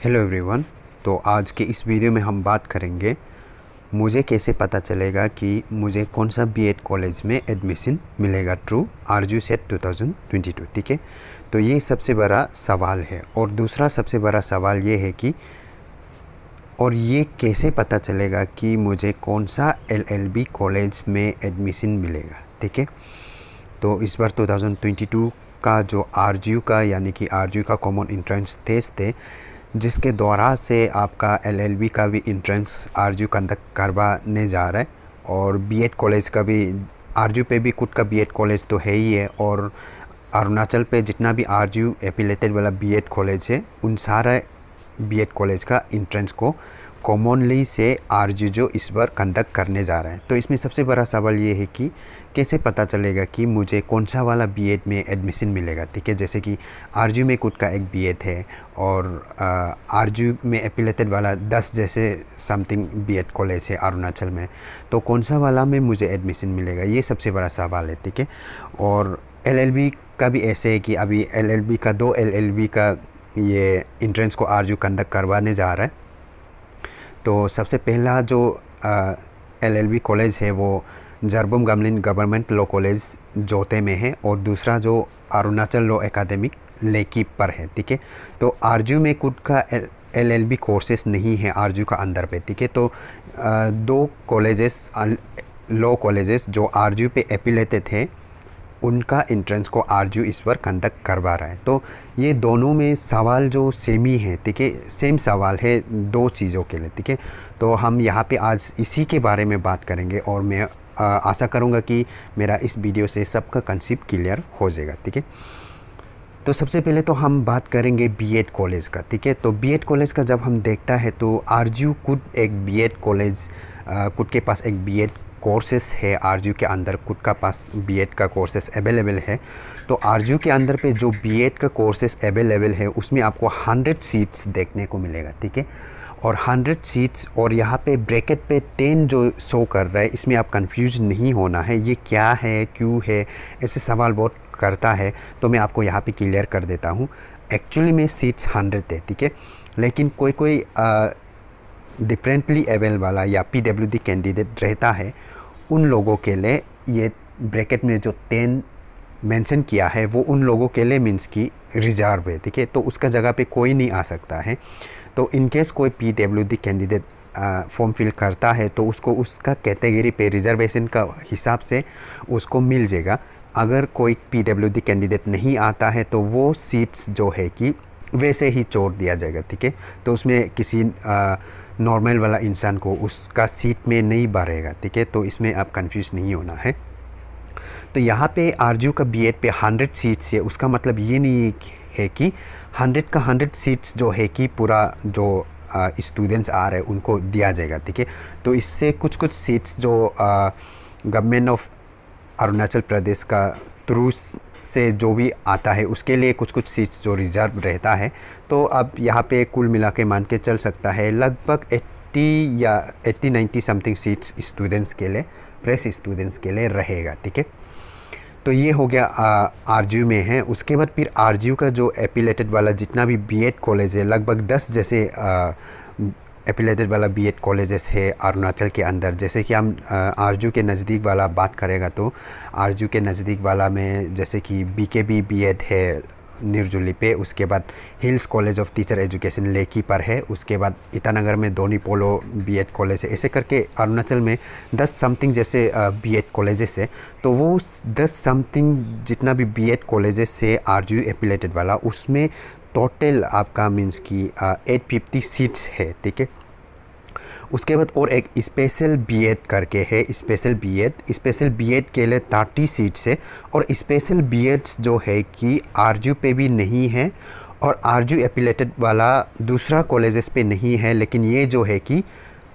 Hello everyone. तो आज के इस वीडियो में हम बात करेंगे मुझे कैसे पता चलेगा कि मुझे कौन सा बीएड कॉलेज में एडमिशन मिलेगा थ्रू आरजू सेट 2022। ठीक है, तो ये सबसे बड़ा सवाल है। और दूसरा सबसे बड़ा सवाल ये है कि और ये कैसे पता चलेगा कि मुझे कौन सा एलएलबी कॉलेज में एडमिशन मिलेगा। ठीक है, तो इस बार 2022 का जो आरजू का यानी कि आरजू का कॉमन एंट्रेंस टेस्ट थे, जिसके द्वारा से आपका एलएलबी का भी एंट्रेंस आरजू कंडक्ट करवाने जा रहा है। और बीएड कॉलेज का भी आरजू पे भी खुद का बीएड कॉलेज तो है ही है, और अरुणाचल पे जितना भी आरजू एफिलेटेड वाला बीएड कॉलेज है उन सारा बीएड कॉलेज का एंट्रेंस को कॉमनली से आरजू जो इस बार कंडक्ट करने जा रहा है। तो इसमें सबसे बड़ा सवाल ये है कि कैसे पता चलेगा कि मुझे कौन सा वाला बीएड में एडमिशन मिलेगा। ठीक है, जैसे कि आरजू में खुद का एक बीएड है और आरजू में एफिलेटेड वाला 10 जैसे समथिंग बीएड कॉलेज है अरुणाचल में, तो कौन सा वाला में मुझे एडमिशन मिलेगा, ये सबसे बड़ा सवाल है। ठीक है, और एलएलबी का भी ऐसे है कि अभी एलएलबी का 2 एलएलबी का ये एंट्रेंस को आरजू कंडक्ट करवाने जा रहा है। तो सबसे पहला जो एलएलबी कॉलेज है वो जरबुम गमलिन गवर्नमेंट लॉ कॉलेज जोते में है, और दूसरा जो अरुणाचल लॉ एकेडमिक लेकी पर है। ठीक है, तो आरजू में खुद का एलएलबी कोर्सेस नहीं है आरजू का अंदर पे। ठीक है, तो 2 कॉलेजेस लॉ कॉलेजेस जो आरजू पे एफिलेटेड थे उनका एंट्रेंस को आरजू इस बार कंडक्ट करवा रहा है। तो ये दोनों में सवाल जो सेम ही है। ठीक है, सेम सवाल है 2 चीज़ों के लिए। ठीक है, तो हम यहाँ पे आज इसी के बारे में बात करेंगे, और मैं आशा करूँगा कि मेरा इस वीडियो से सबका कंसेप्ट क्लियर हो जाएगा। ठीक है, तो सबसे पहले तो हम बात करेंगे बीएड कॉलेज का। ठीक है, तो बीएड कॉलेज का जब हम देखता है तो आरजू खुद एक बीएड कॉलेज खुद के पास एक बीएड कोर्सेस है। आरजू के अंदर खुद का पास बीएड का कोर्सेस अवेलेबल है। तो आरजू के अंदर पे जो बीएड का कोर्सेस अवेलेबल है उसमें आपको 100 सीट्स देखने को मिलेगा। ठीक है, और 100 सीट्स, और यहाँ पे ब्रैकेट पे 10 जो शो कर रहा है, इसमें आप कंफ्यूज नहीं होना है ये क्या है क्यों है, ऐसे सवाल बहुत करता है। तो मैं आपको यहाँ पे क्लियर कर देता हूँ। एक्चुअली में सीट्स 100 है। ठीक है, लेकिन कोई डिफरेंटली अवेल वाला या पीडब्ल्यूडी कैंडिडेट रहता है, उन लोगों के लिए ये ब्रैकेट में जो 10 मेंशन किया है वो उन लोगों के लिए मीन्स की रिजर्व है। ठीक है, तो उसका जगह पे कोई नहीं आ सकता है। तो इन केस कोई पीडब्ल्यूडी कैंडिडेट फॉर्म फिल करता है तो उसको उसका कैटेगरी पे रिजर्वेशन का हिसाब से उसको मिल जाएगा। अगर कोई पीडब्ल्यूडी कैंडिडेट नहीं आता है तो वो सीट्स जो है कि वैसे ही छोड़ दिया जाएगा। ठीक है, तो उसमें किसी नॉर्मल वाला इंसान को उसका सीट में नहीं बढ़ेगा। ठीक है, तो इसमें आप कंफ्यूज नहीं होना है। तो यहाँ पे आरजू का बीएड पे 100 सीट्स है, उसका मतलब ये नहीं है कि 100 का 100 सीट्स जो है कि पूरा जो स्टूडेंट्स आ रहे हैं उनको दिया जाएगा। ठीक है, तो इससे कुछ सीट्स जो गवर्नमेंट ऑफ अरुणाचल प्रदेश का थ्रू से जो भी आता है उसके लिए कुछ सीट्स जो रिजर्व रहता है। तो अब यहाँ पे कुल मिला के मान के चल सकता है लगभग 80 या 80-90 समथिंग सीट्स स्टूडेंट्स के लिए, फ्रेश स्टूडेंट्स के लिए रहेगा। ठीक है, तो ये हो गया आरजू में है। उसके बाद फिर आरजू का जो एफिलेटेड वाला जितना भी बीएड कॉलेज है, लगभग 10 जैसे एफिलेटेड वाला बीएड कॉलेजेस है अरुणाचल के अंदर। जैसे कि हम आरजू के नज़दीक वाला बात करेगा तो आरजू के नज़दीक वाला में जैसे कि बीकेबी बीएड है निर्जुली पे, उसके बाद hills College of Teacher Education लेकी पर है, उसके बाद ईटानगर में दोनी पोलो बीएड कॉलेज है। ऐसे करके अरुणाचल में 10 समथिंग जैसे बीएड कॉलेजेस है। तो वो 10 समथिंग जितना भी बीएड कॉलेजेस है आरजू एफिलेटेड वाला, उसमें टोटल आपका मीन्स की 850 सीट्स है। ठीक है, उसके बाद और एक स्पेशल बीएड करके है, स्पेशल बीएड के लिए 30 सीट्स है। और स्पेशल बीएड्स जो है कि आरजू पे भी नहीं है और आरजू एफिलेटेड वाला दूसरा कॉलेजेस पे नहीं है, लेकिन ये जो है कि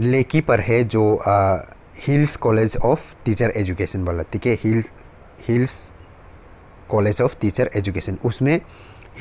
लेकी पर है जो Hills College of Teacher Education वाला। ठीक है, Hills College of Teacher Education, उसमें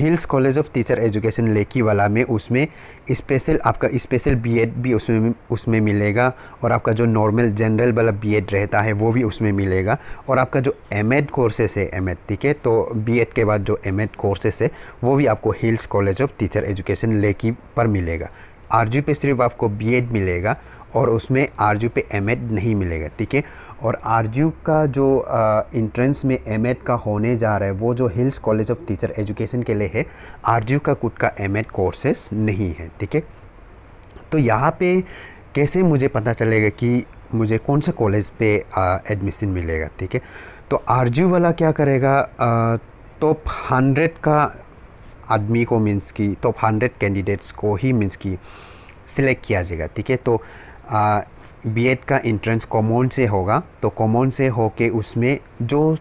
Hills College of Teacher Education लेकी वाला में उसमें स्पेशल आपका स्पेशल बीएड भी उसमें मिलेगा, और आपका जो नॉर्मल जनरल वाला बीएड रहता है वो भी उसमें मिलेगा, और आपका जो एमएड कोर्सेस है एमएड, ठीक है, तो बीएड के बाद जो एमएड कोर्सेस है वो भी आपको hills College of Teacher Education लेकी पर मिलेगा। आरजू पे सिर्फ आपको बीएड मिलेगा और उसमें आरजू पे एमएड नहीं मिलेगा, ठीक है। और आरजू का जो इंट्रेंस में एमएड का होने जा रहा है वो जो Hills College of Teacher education के लिए है, आरजू का खुद का एमएड कोर्सेस नहीं है, ठीक है। तो यहाँ पे कैसे मुझे पता चलेगा कि मुझे कौन सा कॉलेज पे एडमिशन मिलेगा, ठीक है। तो आरजू वाला क्या करेगा, टॉप 100 का आदमी को मीन्स की टॉप 100 कैंडिडेट्स को ही मीन्स की सिलेक्ट किया जाएगा, ठीक है। तो बीएड का एंट्रेंस कॉमन से होगा, तो कॉमन से होके उसमें जो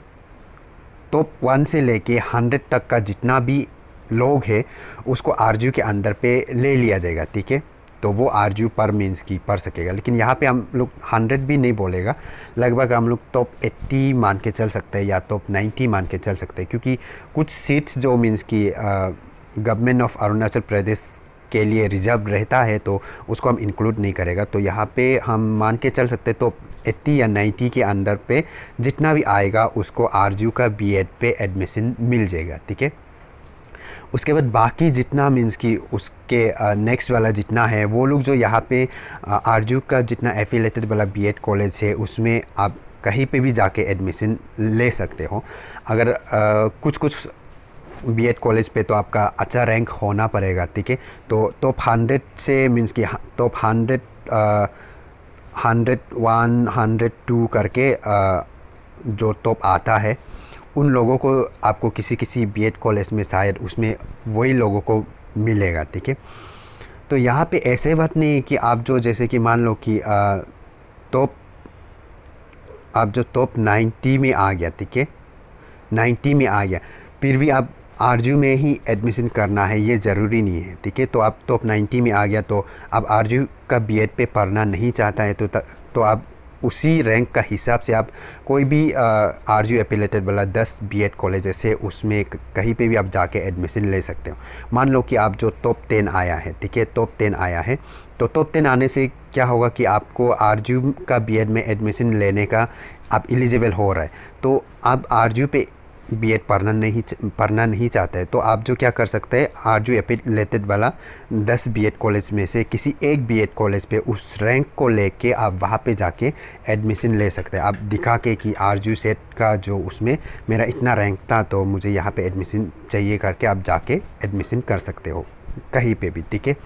टॉप 1 से लेके 100 तक का जितना भी लोग है उसको आरजू के अंदर पे ले लिया जाएगा, ठीक है। तो वो आरजू पर मीन्स की पढ़ सकेगा, लेकिन यहाँ पे हम लोग 100 भी नहीं बोलेगा, लगभग हम लोग टॉप 80 मान के चल सकते हैं या टॉप 90 मान के चल सकते हैं, क्योंकि कुछ सीट्स जो मीन्स की गवर्नमेंट ऑफ अरुणाचल प्रदेश के लिए रिजर्व रहता है तो उसको हम इंक्लूड नहीं करेगा। तो यहाँ पे हम मान के चल सकते तो 80 या 90 के अंदर पे जितना भी आएगा उसको आरजू का बीएड पे एडमिशन मिल जाएगा, ठीक है। उसके बाद बाकी जितना मीन्स कि उसके नेक्स्ट वाला जितना है वो लोग जो यहाँ पे आरजू का जितना एफिलेटेड वाला बीएड कॉलेज है उसमें आप कहीं पे भी जाके एडमिशन ले सकते हो। अगर कुछ बीएड कॉलेज पे तो आपका अच्छा रैंक होना पड़ेगा, ठीक है। तो टॉप 100 से मीन्स कि टॉप 100 101 102 करके जो टॉप आता है उन लोगों को आपको किसी बीएड कॉलेज में शायद उसमें वही लोगों को मिलेगा, ठीक है। तो यहाँ पे ऐसे बात नहीं है कि आप जो जैसे कि मान लो कि टॉप 90 में आ गया, ठीक है, 90 में आ गया, फिर भी आप आरजू में ही एडमिशन करना है ये ज़रूरी नहीं है, ठीक है। तो आप टॉप 90 में आ गया तो आप आरजू का बीएड पे पढ़ना नहीं चाहता है तो आप उसी रैंक का हिसाब से आप कोई भी आरजू एफिलेटेड वाला 10 बीएड कॉलेजेस है उसमें कहीं पे भी आप जाके एडमिशन ले सकते हो। मान लो कि आप जो टॉप 10 आया है, ठीक है, टॉप 10 आया है, तो टॉप 10 आने से क्या होगा कि आपको आरजू का बीएड में एडमिशन लेने का आप एलिजिबल हो रहा है। तो आप आरजू पे बीएड पढ़ना नहीं चाहते हैं तो आप जो क्या कर सकते हैं, आरजू एफिलेटेड वाला 10 बीएड कॉलेज में से किसी एक बीएड कॉलेज पे उस रैंक को लेके आप वहाँ पे जाके एडमिशन ले सकते हैं। आप दिखा के कि आरजू सेट का जो उसमें मेरा इतना रैंक था तो मुझे यहाँ पे एडमिशन चाहिए करके आप जाके एडमिशन कर सकते हो कहीं पे भी, ठीक है।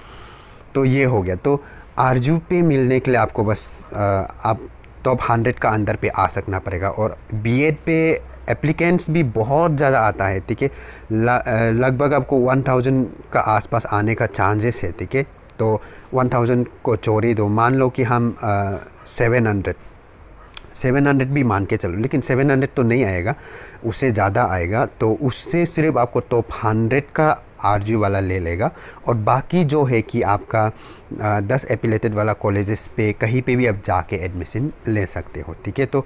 तो ये हो गया। तो आरजू पे मिलने के लिए आपको बस आप टॉप 100 का अंदर पे आ सकना पड़ेगा। और बीएड पे एप्लीकेंट्स भी बहुत ज़्यादा आता है, ठीक है, लगभग आपको 1000 का आसपास आने का चांसेस है, ठीक है। तो 1000 को चोरी दो, मान लो कि हम 700 भी मान के चलो, लेकिन 700 तो नहीं आएगा, उससे ज़्यादा आएगा। तो उससे सिर्फ आपको टॉप 100 का आरजू वाला ले लेगा, और बाकी जो है कि आपका 10 एफिलेटेड वाला कॉलेजेस पे कहीं पे भी आप जाके एडमिशन ले सकते हो, ठीक है। तो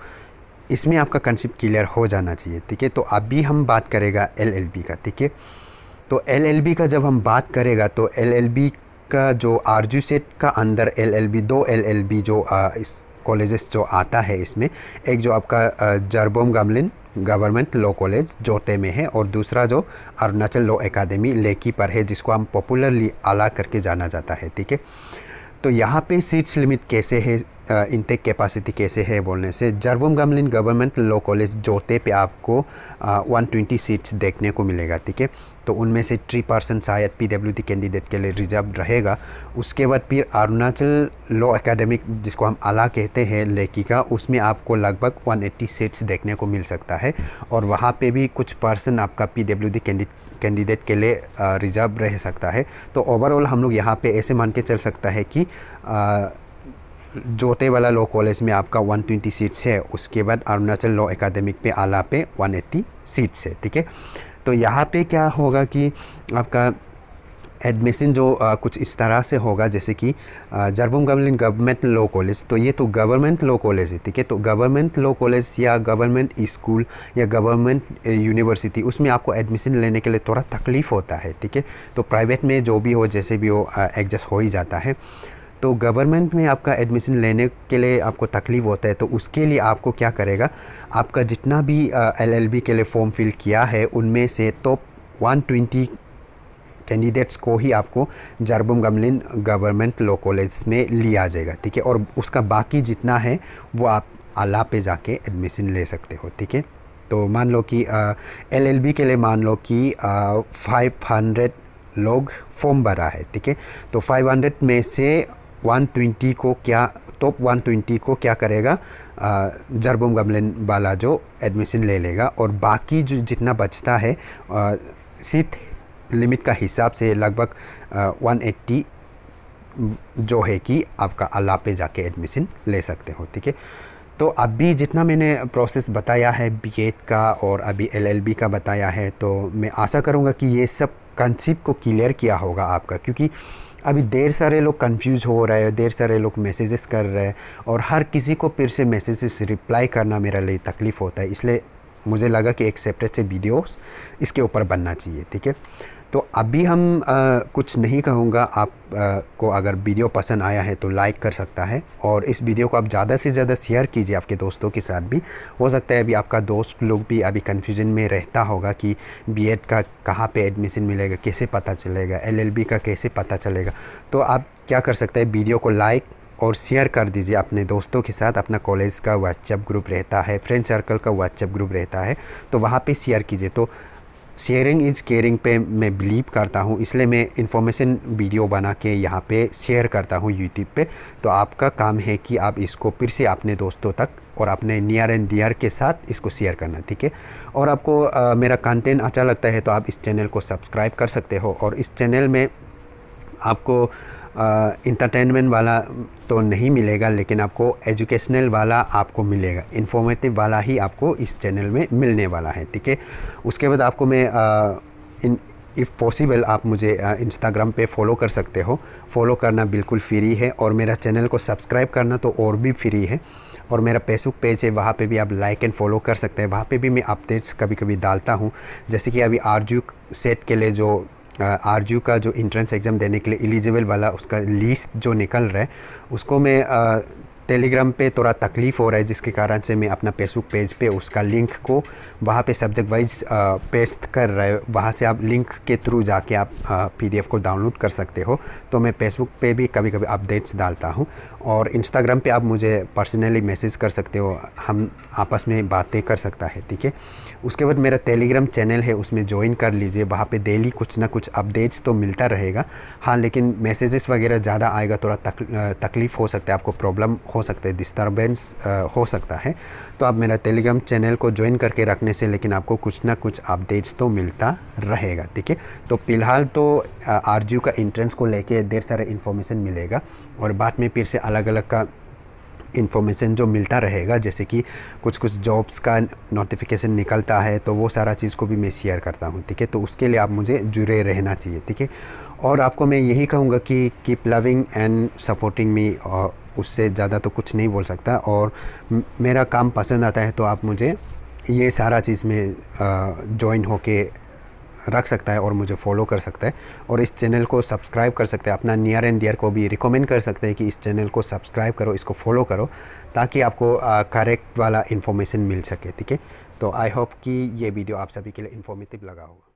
इसमें आपका कंसेप्ट क्लियर हो जाना चाहिए, ठीक है। तो अभी हम बात करेगा एलएलबी का, ठीक है। तो एलएलबी का जब हम बात करेगा तो एलएलबी का जो आरजू सेट का अंदर एलएलबी 2 एलएलबी जो इस कॉलेजेस जो आता है इसमें, एक जो आपका Jarbom Gamlin government law college जोते में है, और दूसरा जो अरुणाचल लॉ एकेडमी लेकी पर है, जिसको हम पॉपुलरली आला करके जाना जाता है, ठीक है। तो यहाँ पे सीट्स लिमिट कैसे है, इनटेक कैपेसिटी कैसे है बोलने से, Jarbom Gamlin government law college जोते पे आपको 120 सीट्स देखने को मिलेगा, ठीक है। तो उनमें से 3% शायद पीडब्ल्यूडी कैंडिडेट के लिए रिजर्व रहेगा। उसके बाद फिर अरुणाचल लॉ एकेडमिक जिसको हम आला कहते हैं लेकी का, उसमें आपको लगभग 180 सीट्स देखने को मिल सकता है, और वहाँ पे भी कुछ % आपका पीडब्ल्यूडी कैंडिडेट के लिए रिजर्व रह सकता है। तो ओवरऑल हम लोग यहाँ पे ऐसे मान के चल सकता है कि जोते वाला लॉ कॉलेज में आपका 120 सीट्स है, उसके बाद अरुणाचल लॉ एकेडमिक पे आला पे 180 सीट्स है, ठीक है। तो यहाँ पे क्या होगा कि आपका एडमिशन जो कुछ इस तरह से होगा, जैसे कि जरबम गमलिन गवर्नमेंट लॉ कॉलेज, तो ये तो गवर्नमेंट लॉ कॉलेज है, ठीक है। तो गवर्नमेंट लॉ कॉलेज या गवर्नमेंट स्कूल या गवर्नमेंट यूनिवर्सिटी, उसमें आपको एडमिशन लेने के लिए थोड़ा तकलीफ़ होता है, ठीक है। तो प्राइवेट में जो भी हो, जैसे भी हो, एडजस्ट हो ही जाता है। तो गवर्नमेंट में आपका एडमिशन लेने के लिए आपको तकलीफ़ होता है, तो उसके लिए आपको क्या करेगा, आपका जितना भी LLB के लिए फॉर्म फिल किया है उनमें से टॉप 120 कैंडिडेट्स को ही आपको जरबम गमलिन गवर्नमेंट लॉ कॉलेज में लिया जाएगा, ठीक है। और उसका बाकी जितना है वो आप आला पे जाके एडमिशन ले सकते हो, ठीक है। तो मान लो कि LLB के लिए मान लो कि 500 लोग फॉर्म भरा है, ठीक है। तो 500 में से 120 को क्या, टॉप 120 को क्या करेगा, जरबम गमलिन वाला जो एडमिशन ले लेगा। और बाकी जो जितना बचता है सीट लिमिट का हिसाब से लगभग 180 जो है कि आपका आला पे जाके एडमिशन ले सकते हो, ठीक है। तो अभी जितना मैंने प्रोसेस बताया है बीएड का और अभी LLB का बताया है, तो मैं आशा करूँगा कि ये सब कंसेप्ट को क्लियर किया होगा आपका, क्योंकि अभी ढेर सारे लोग कंफ्यूज हो रहे हैं, ढेर सारे लोग मैसेजेस कर रहे हैं और हर किसी को फिर से मैसेजेस रिप्लाई करना मेरे लिए तकलीफ़ होता है। इसलिए मुझे लगा कि एक सेपरेट से वीडियोस इसके ऊपर बनना चाहिए, ठीक है। तो अभी हम कुछ नहीं कहूँगा, आप को अगर वीडियो पसंद आया है तो लाइक कर सकता है और इस वीडियो को आप ज़्यादा से ज़्यादा शेयर कीजिए आपके दोस्तों के साथ भी। हो सकता है अभी आपका दोस्त लोग भी अभी कन्फ्यूजन में रहता होगा कि बीएड का कहाँ पे एडमिशन मिलेगा, कैसे पता चलेगा, LLB का कैसे पता चलेगा। तो आप क्या कर सकते हैं, वीडियो को लाइक और शेयर कर दीजिए अपने दोस्तों के साथ। अपना कॉलेज का व्हाट्सएप ग्रुप रहता है, फ्रेंड सर्कल का व्हाट्सएप ग्रुप रहता है, तो वहाँ पे शेयर कीजिए। तो शेयरिंग इज़ केयरिंग पे मैं बिलीव करता हूँ, इसलिए मैं इन्फॉर्मेशन वीडियो बना के यहाँ पे शेयर करता हूँ यूट्यूब पे। तो आपका काम है कि आप इसको फिर से अपने दोस्तों तक और अपने नियर एंड डियर के साथ इसको शेयर करना, ठीक है। और आपको मेरा कंटेंट अच्छा लगता है तो आप इस चैनल को सब्सक्राइब कर सकते हो। और इस चैनल में आपको इंटरटेनमेंट वाला तो नहीं मिलेगा, लेकिन आपको एजुकेशनल वाला आपको मिलेगा, इन्फॉर्मेटिव वाला ही आपको इस चैनल में मिलने वाला है, ठीक है। उसके बाद आपको मैं इफ़ पॉसिबल आप मुझे इंस्टाग्राम पे फॉलो कर सकते हो। फॉलो करना बिल्कुल फ्री है और मेरा चैनल को सब्सक्राइब करना तो और भी फ्री है। और मेरा फेसबुक पेज है, वहाँ पे भी आप लाइक एंड फॉलो कर सकते हैं। वहाँ पे भी मैं अपडेट्स कभी कभी डालता हूँ, जैसे कि अभी आरजू सेट के लिए जो आरजू का जो इंट्रेंस एग्ज़ाम देने के लिए एलिजिबल वाला उसका लिस्ट जो निकल रहा है, उसको मैं टेलीग्राम पे थोड़ा तकलीफ़ हो रहा है, जिसके कारण से मैं अपना फेसबुक पेज पे उसका लिंक को वहाँ पे सब्जेक्ट वाइज पेस्ट कर रहा है। वहाँ से आप लिंक के थ्रू जाके आप PDF को डाउनलोड कर सकते हो। तो मैं फेसबुक पे भी कभी कभी अपडेट्स डालता हूँ और इंस्टाग्राम पे आप मुझे पर्सनली मैसेज कर सकते हो, हम आपस में बातें कर सकता है, ठीक है। उसके बाद मेरा टेलीग्राम चैनल है, उसमें ज्वाइन कर लीजिए। वहाँ पे डेली कुछ ना कुछ अपडेट्स तो मिलता रहेगा, हाँ, लेकिन मैसेजेस वगैरह ज़्यादा आएगा, थोड़ा तकलीफ़ हो सकता है, आपको प्रॉब्लम हो सकता है, डिस्टर्बेंस हो सकता है। तो आप मेरा टेलीग्राम चैनल को ज्वाइन करके रखने से लेकिन आपको कुछ ना कुछ अपडेट्स तो मिलता रहेगा, ठीक है। तो फ़िलहाल तो आरजू का एंट्रेंस को लेके ढेर सारा इन्फॉर्मेशन मिलेगा और बाद में फिर से अलग अलग का इन्फॉर्मेशन जो मिलता रहेगा, जैसे कि कुछ कुछ जॉब्स का नोटिफिकेशन निकलता है, तो वो सारा चीज़ को भी मैं शेयर करता हूँ, ठीक है। तो उसके लिए आप मुझे जुड़े रहना चाहिए, ठीक है। और आपको मैं यही कहूँगा कि keep loving and supporting me, और उससे ज़्यादा तो कुछ नहीं बोल सकता। और मेरा काम पसंद आता है तो आप मुझे ये सारा चीज़ में ज्वाइन होके रख सकता है और मुझे फॉलो कर सकता है और इस चैनल को सब्सक्राइब कर सकते हैं। अपना नियर एंड डियर को भी रिकमेंड कर सकते हैं कि इस चैनल को सब्सक्राइब करो, इसको फॉलो करो, ताकि आपको करेक्ट वाला इन्फॉर्मेशन मिल सके, ठीक है। तो आई होप कि ये वीडियो आप सभी के लिए इन्फॉर्मेटिव लगा होगा।